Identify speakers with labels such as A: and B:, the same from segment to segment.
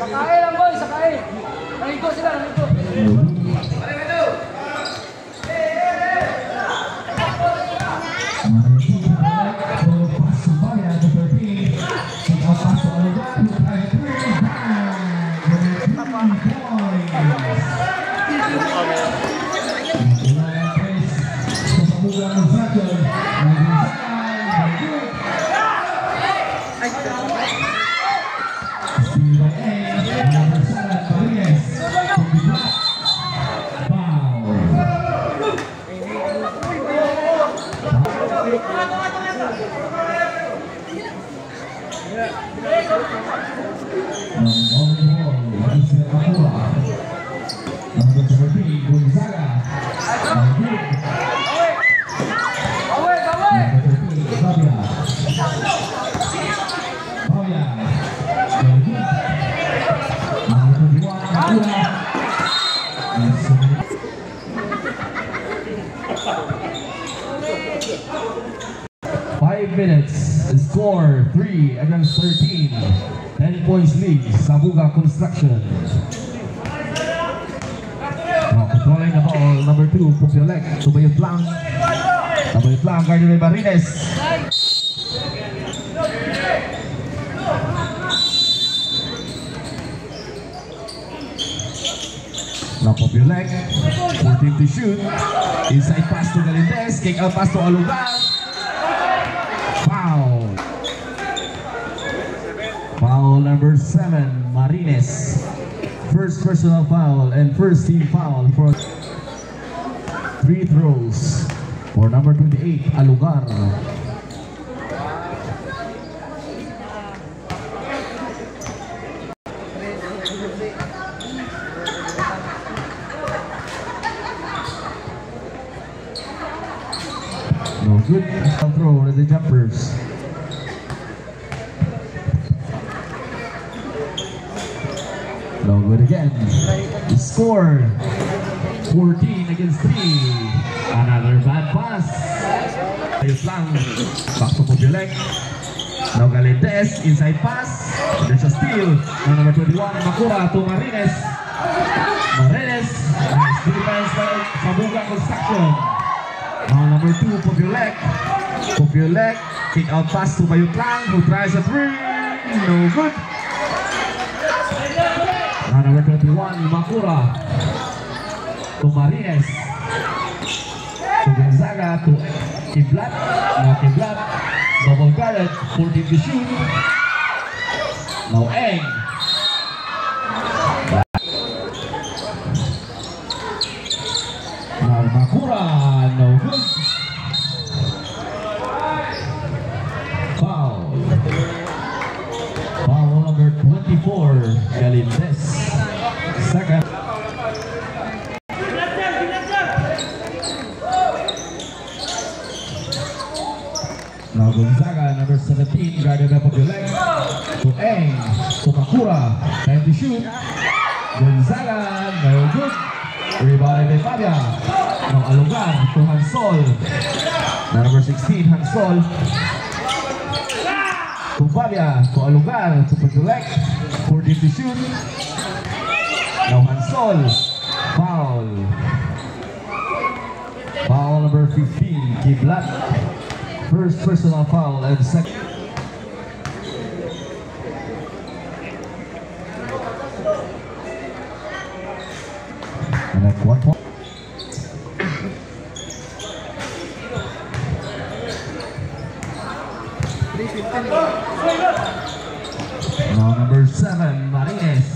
A: Sakay lang boy, sakay. Naligo sila, naligo.
B: Score 3 against 13. 10 points lead, Sabuga Construction. Now controlling the ball, number 2, Pupiolek, Tubayot lang. Tubayot lang, guarded by Marines. Now Pupiolek, 14 to shoot. Inside pass to Galindez, kick out pass to Alugan. Foul. Foul number 7, Marines. First personal foul and first team foul for free throws for number 28, Alugar. No good. Throw to the jumpers. No good again. He scored 14 against 3. Another bad pass. Ayos lang. Back to Pupiolek. Now Galindez. Inside pass. There's a steal. Now number 21, Makura to Marines. Marines. Nice defense by Sabuga Construction. Now number 2, Pupiolek. Pupiolek. Kick out pass to Bayut lang, who tries a 3. No good. Now number 21, Makura to Marines, to Gonzaga, to Kiblat. Now Kiblat, double guarded, 14 to shoot. Now Eng. Now Makura, no good. Foul. Foul number 24, Galindez. Second. Now Gonzaga, number 17, guarded by Pupiolek. To Eng, to Makura, time to shoot. Gonzaga, no good. Rebounded by Fabia. Now Alugar to Hansol. Now number 16, Hansol. To Fabia, to Alugar, to Pupiolek. 14 to shoot. Now Hansol. Foul. Foul number 15, Kiblat. First personal foul and second. And that's 1 point. Now number 7, Marines.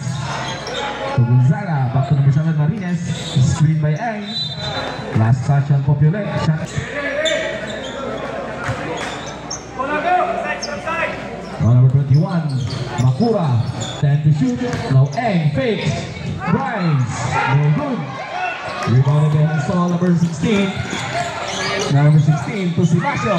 B: To Gonzaga, back to number 7, Marines. Screen by Eng. Last touch on Pupiolek. Now number 21, Makura. 10 to shoot. Now Eng fakes. Grimes. No good. Rebounded by Hansol, number 16. Now number 16 to Simasio.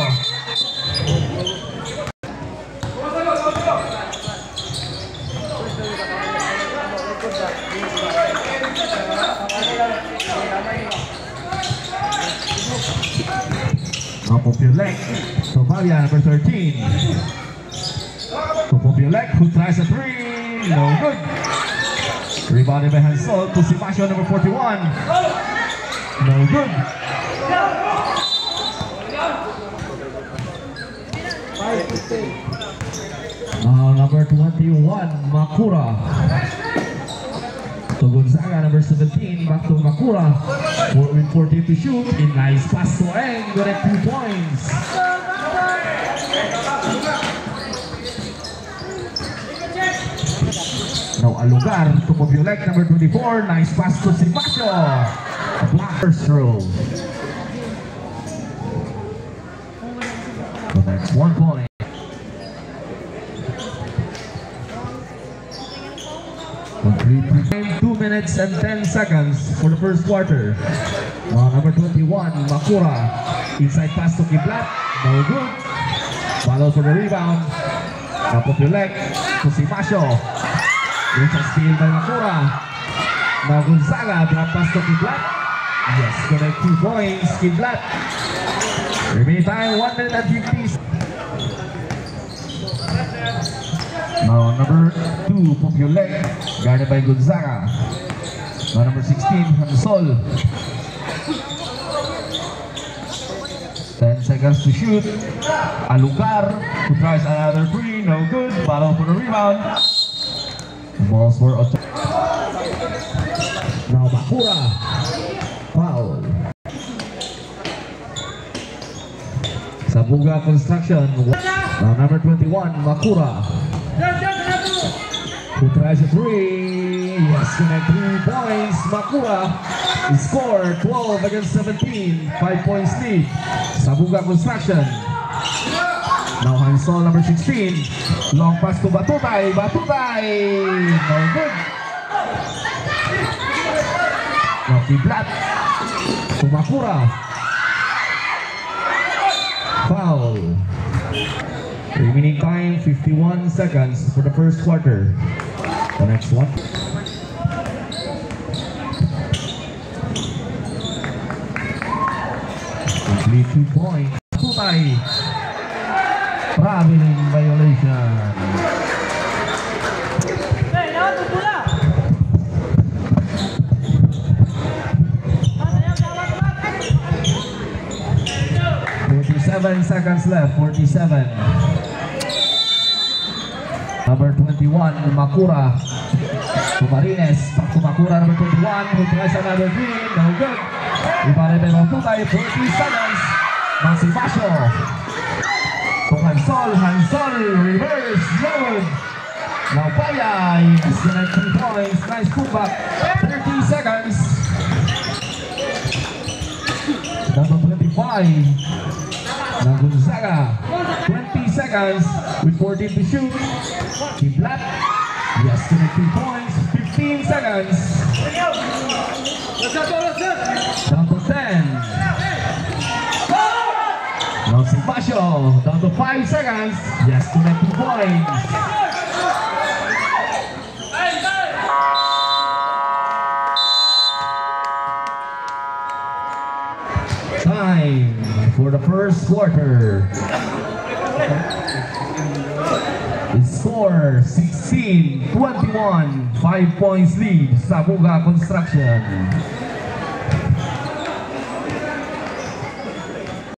B: Populek, Tobalia, number 13. Populek, who tries a three, no good. Rebounded by Hansol to Simasio, number 41. No good. Number 21, Makura. To Gonzaga, number 17, back to Makura. With 14 to shoot. In nice pass to Eng, got it 2 points. Now Alugar to Populek, number 24. Nice pass to Simasio. First row. So that's 1 point. 2 minutes and 10 seconds for the first quarter. Number 21, Makura. Inside pass to Kiblat. No good. Follow for the rebound. Populek to Simasio. It's a steal by Makura. Now Gonzaga, drop pass to Kiblat. Yes, correct, 2 points. Kiblat. Remaining time 1 minute and 50. Now number 2, Populek, guarded by Gonzaga. Now number 16, Hansol. 10 seconds to shoot. Alugar, who tries another three, no good. Battle for the rebound. Balls for Otto. Now Makura. Foul. Sabuga Construction. Now number 21, Makura. Who tries a three? Yes, connect 3 points. Makura score 12 against 17. 5 points lead. Sabuga Construction. Now Hansol, number 16. Long pass to Batutay. Batutay. No good. Now Kiblat to Makura. Foul. Remaining time 51 seconds for the first quarter. The next one. Complete 2 points. Tutay. Traveling violation.
A: Hey, now to pula.
B: 47 seconds left. 47. Number 21, Makura. To Marines. Back to Makura, number 21. Who tries another three. No good. Rebounded by Tutay. 40 seconds. Now Simasio. To Hansol. Hansol. Reverse. No good. Now Payay. It's gonna 2 points. Nice putback. 30 seconds. Number 25. Now Gonzaga. 20 seconds with 14 to shoot. Kiblat. Yes, 2 points. 15 seconds. Down to 10. Now Simasio. Down to 5 seconds. Yes, 2 points. Time for the first quarter. Score 16-21, 5 points lead, Sabuga Construction.